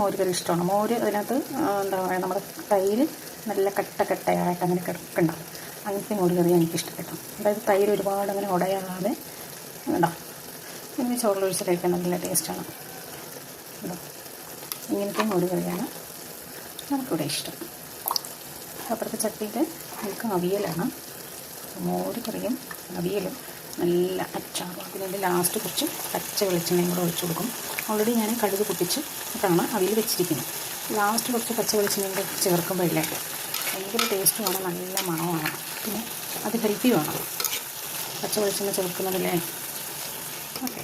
മോര് കറി ഇഷ്ടമാണ്. മോര് അതിനകത്ത് എന്താ പറയുക, നമ്മുടെ തൈര് നല്ല കട്ടയായിട്ട് അങ്ങനെ കിടക്കുന്നുണ്ടാവും. അങ്ങനത്തെ മോര് കറിയാണ് എനിക്കിഷ്ടപ്പെട്ടു. അതായത് തൈര് ഒരുപാട് അങ്ങനെ ഉടയാതെ ഉണ്ടാവും. ഇങ്ങനെ ചോറിലൊഴിച്ച് കഴിക്കാൻ നല്ല ടേസ്റ്റാണ്. ഇങ്ങനത്തെ മോര് കറിയാണ് നമുക്കിവിടെ ഇഷ്ടം. അപ്പുറത്തെ ചട്ടിയിൽ നമുക്ക് അവിയലാണ്. മോര് കറിയും അവിയലും നല്ല അച്ചാറും. അതിൻ്റെ ലാസ്റ്റ് കുറച്ച് പച്ച വെളിച്ചെണ്ണയും കൂടെ ഒഴിച്ചു കൊടുക്കും. ഓൾറെഡി ഞാൻ കടുക് പൊട്ടിച്ചിട്ടാണ് അവിയൽ വെച്ചിരിക്കുന്നത്. ലാസ്റ്റ് കുറച്ച് പച്ച വെളിച്ചെണ്ണയും കൂടെ ചേർക്കുമ്പോഴില്ലേ ഭയങ്കര ടേസ്റ്റുമാണ്, നല്ല മണമാണ്. പിന്നെ അത് ഹെൽത്തിയുമാണ് പച്ച വെളിച്ചെണ്ണ ചേർക്കുന്നതല്ലേ. ഓക്കെ.